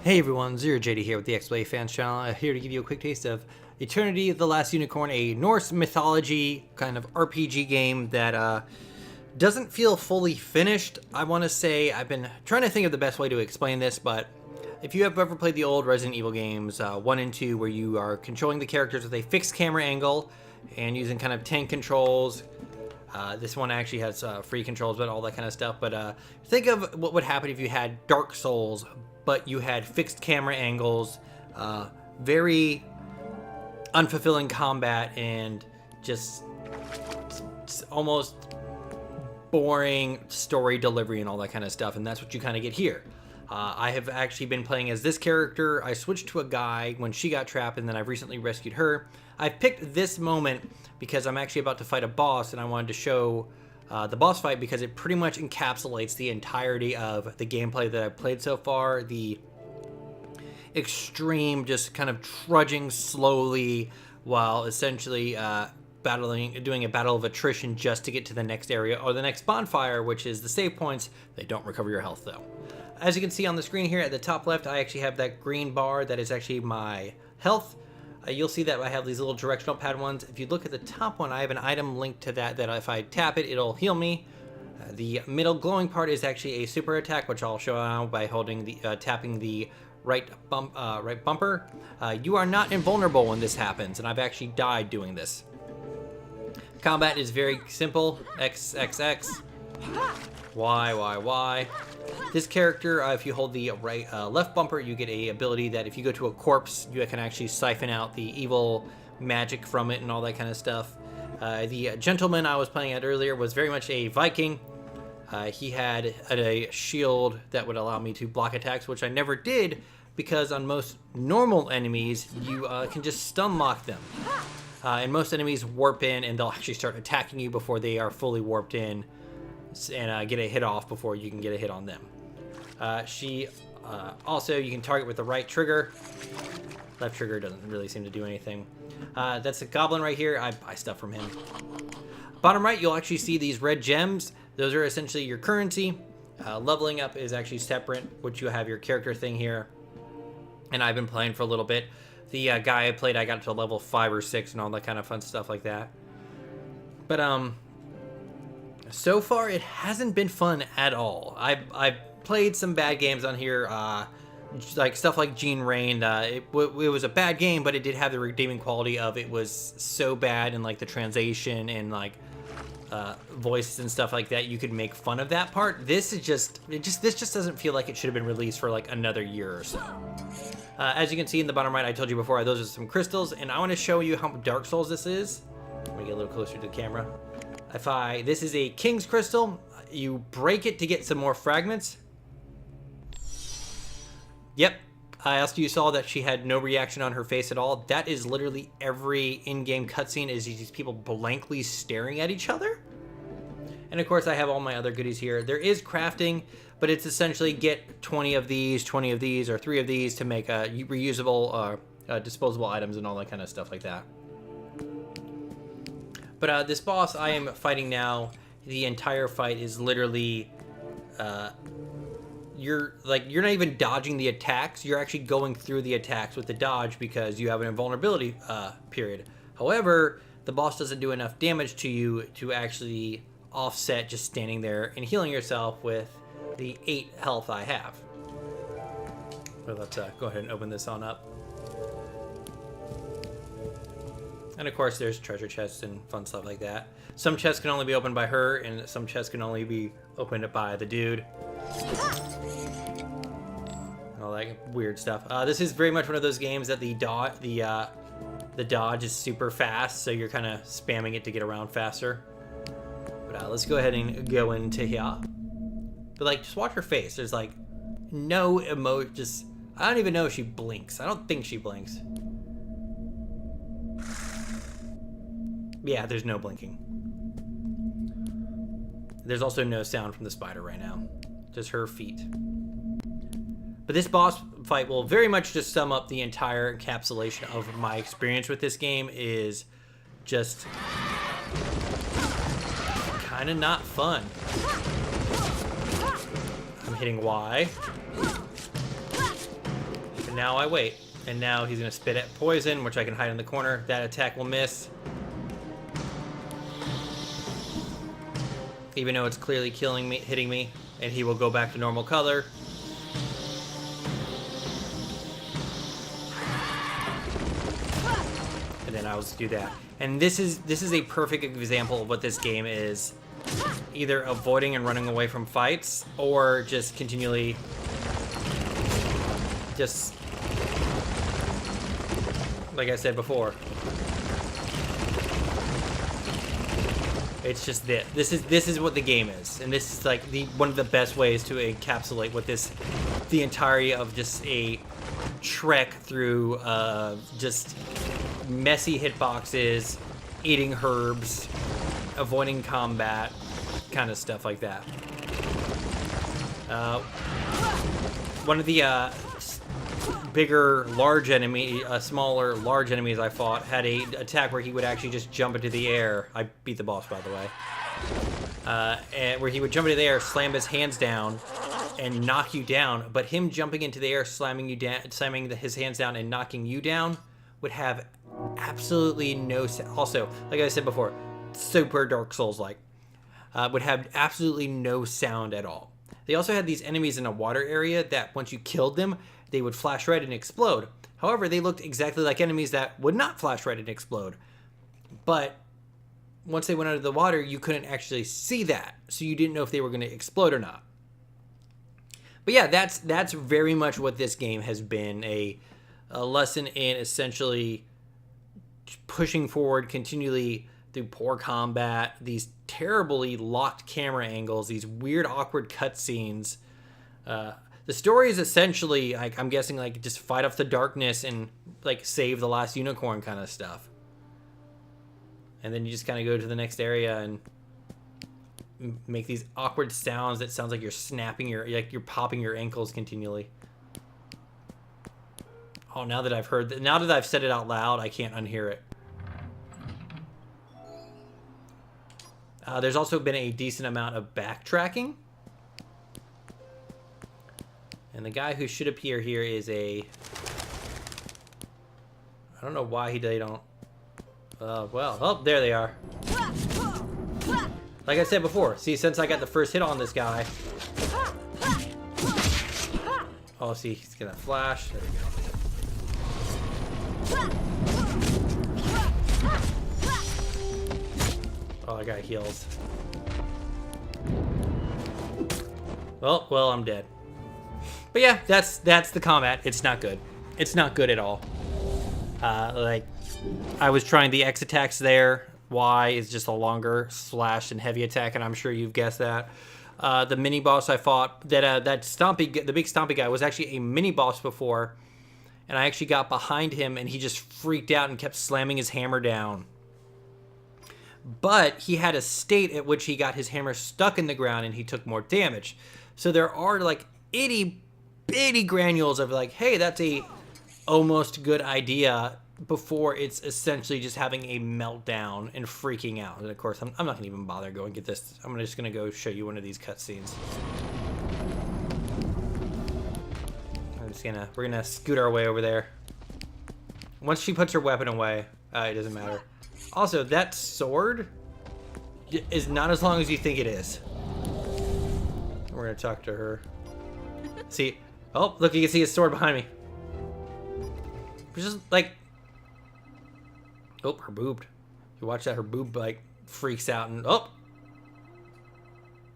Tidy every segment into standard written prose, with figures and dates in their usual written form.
Hey everyone, Zero JD here with the XBLA Fans channel, here to give you a quick taste of Eternity of the Last Unicorn, a Norse mythology kind of RPG game that doesn't feel fully finished. I want to say, I've been trying to think of the best way to explain this, but if you have ever played the old Resident Evil games, 1 and 2, where you are controlling the characters with a fixed camera angle and using kind of tank controls, this one actually has free controls, but all that kind of stuff. But think of what would happen if you had Dark Souls, but you had fixed camera angles, very unfulfilling combat, and just almost boring story delivery and all that kind of stuff. And that's what you kind of get here. I have actually been playing as this character. I switched to a guy when she got trapped, and then I've recently rescued her. I picked this moment because I'm actually about to fight a boss, and I wanted to show the boss fight because it pretty much encapsulates the entirety of the gameplay that I've played so far. The extreme, just kind of trudging slowly while essentially doing a battle of attrition just to get to the next area or the next bonfire, which is the save points. They don't recover your health though. As you can see on the screen here at the top left, I actually have that green bar that is actually my health. You'll see that I have these little directional pad ones. If you look at the top one, I have an item linked to that if I tap it, it'll heal me. The middle glowing part is actually a super attack, which I'll show now by holding the tapping the right bumper. You are not invulnerable when this happens, and I've actually died doing this. Combat is very simple. X, X, X. Y, Y, Y. This character, if you hold the left bumper, you get a ability that if you go to a corpse, you can actually siphon out the evil magic from it and all that kind of stuff. The gentleman I was playing at earlier was very much a Viking. He had a shield that would allow me to block attacks, which I never did because on most normal enemies, you can just stun lock them. And most enemies warp in and they'll actually start attacking you before they are fully warped in and get a hit off before you can get a hit on them. Also, you can target with the right trigger. Left trigger doesn't really seem to do anything. That's a goblin right here. I buy stuff from him. Bottom right, you'll actually see these red gems. Those are essentially your currency. Leveling up is actually separate, which you have your character thing here. And I've been playing for a little bit. The guy I played, I got to level 5 or 6 and all that kind of fun stuff like that. But so far it hasn't been fun at all. I've played some bad games on here, like stuff like Gene Rain. It was a bad game, but it did have the redeeming quality of it was so bad, and like the translation and like voices and stuff like that, you could make fun of that part. This just doesn't feel like it should have been released for like another year or so. As you can see in the bottom right, I told you before, those are some crystals, and I want to show you how Dark Souls this is. Let me get a little closer to the camera. This is a King's Crystal. You break it to get some more fragments. Yep, you saw that she had no reaction on her face at all. That is literally every in-game cutscene, is these people blankly staring at each other. And of course, I have all my other goodies here. There is crafting, but it's essentially get 20 of these, or 3 of these to make reusable, disposable items and all that kind of stuff like that. But this boss I am fighting now, the entire fight is literally, you're not even dodging the attacks. You're actually going through the attacks with the dodge because you have an invulnerability period. However, the boss doesn't do enough damage to you to actually offset just standing there and healing yourself with the 8 health I have. So let's go ahead and open this on up. And of course, there's treasure chests and fun stuff like that. Some chests can only be opened by her, and some chests can only be opened by the dude. And all that weird stuff. This is very much one of those games that the dodge is super fast, so you're kind of spamming it to get around faster. But let's go ahead and go into here. But like, just watch her face. There's like no emote. I don't even know if she blinks. I don't think she blinks. Yeah, there's no blinking. There's also no sound from the spider right now. Just her feet. But this boss fight will very much just sum up the entire encapsulation of my experience with this game. Is just kind of not fun. I'm hitting Y. now I wait. And now he's going to spit at poison, which I can hide in the corner. That attack will miss. Even though it's clearly killing me, hitting me. And he will go back to normal color. And then I'll just do that. And this is a perfect example of what this game is. Either avoiding and running away from fights, or just continually just, like I said before, it's just this is what the game is, and this is like one of the best ways to encapsulate what the entirety of just a trek through just messy hitboxes, eating herbs, avoiding combat, kind of stuff like that. One of the smaller large enemies I fought had a attack where he would actually just jump into the air. I beat the boss, by the way. And where he would jump into the air, slam his hands down, and knock you down. But him jumping into the air, slamming his hands down, and knocking you down would have absolutely no. Also, like I said before, super Dark Souls-like. Would have absolutely no sound at all. They also had these enemies in a water area that once you killed them, they would flash red and explode. However, they looked exactly like enemies that would not flash red and explode. But once they went under the water, you couldn't actually see that. So you didn't know if they were going to explode or not. But yeah, that's very much what this game has been. A lesson in essentially pushing forward continually through poor combat, these terribly locked camera angles, these weird, awkward cutscenes. The story is essentially, like, I'm guessing, like, just fight off the darkness and, like, save the last unicorn kind of stuff. And then you just kind of go to the next area and make these awkward sounds that sounds like you're snapping you're popping your ankles continually. Oh, now that I've said it out loud, I can't unhear it. There's also been a decent amount of backtracking. And the guy who should appear here is I don't know why they don't. Oh, there they are. Like I said before, see, since I got the first hit on this guy. Oh, see, he's gonna flash. There we go. Oh, that guy heals. Well, I'm dead. But yeah, that's the combat. It's not good. It's not good at all. Like, I was trying the X attacks there. Y is just a longer slash and heavy attack, and I'm sure you've guessed that. The mini boss I fought, the big stompy guy was actually a mini boss before, and I actually got behind him, and he just freaked out and kept slamming his hammer down. But he had a state at which he got his hammer stuck in the ground, and he took more damage. So there are like itty bitty granules of like, hey, that's a almost good idea, before it's essentially just having a meltdown and freaking out. And of course, I'm not gonna even bother going get this. I'm just gonna go show you one of these cutscenes. We're gonna scoot our way over there. Once she puts her weapon away, it doesn't matter. Also, that sword is not as long as you think it is. We're gonna talk to her. See, oh, look, you can see his sword behind me. Just like, oh, her boob. You watch that, her boob like freaks out and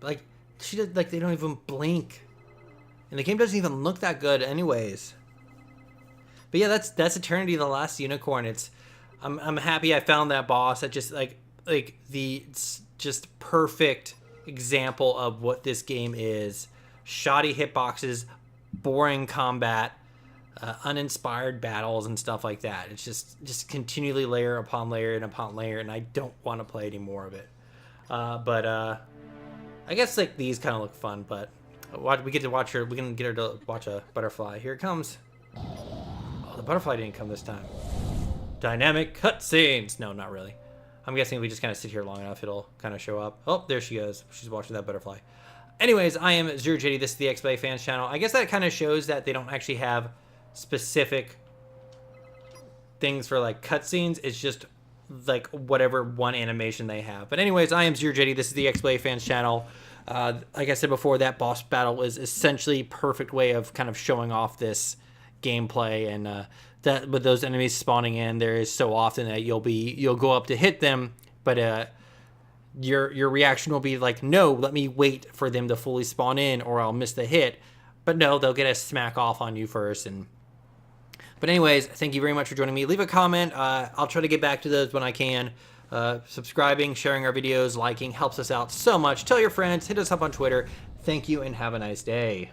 like she does, like they don't even blink, and the game doesn't even look that good, anyways. But yeah, that's Eternity, the Last Unicorn. I'm happy I found that boss. That just like the just perfect example of what this game is: shoddy hitboxes, boring combat, uninspired battles and stuff like that. It's just continually layer upon layer and upon layer, and I don't want to play any more of it. But I guess like these kind of look fun. But we get to watch her. We can get her to watch a butterfly. Here it comes. Oh, the butterfly didn't come this time. Dynamic cutscenes. No, not really. I'm guessing if we just kind of sit here long enough, it'll kind of show up. Oh, there she goes. She's watching that butterfly. Anyways, I am ZeroJD. This is the XBLA Fans channel. I guess that kind of shows that they don't actually have specific things for like cutscenes. It's just like whatever one animation they have. But anyways, I am Zero JD. This is the XBLA Fans channel. Like I said before, that boss battle is essentially perfect way of kind of showing off this gameplay, and that with those enemies spawning in, there is so often that you'll go up to hit them, but your reaction will be like, no, let me wait for them to fully spawn in or I'll miss the hit. But no, they'll get a smack off on you first. But anyways, thank you very much for joining me. Leave a comment. I'll try to get back to those when I can. Subscribing, sharing our videos, liking helps us out so much. Tell your friends, hit us up on Twitter. Thank you and have a nice day.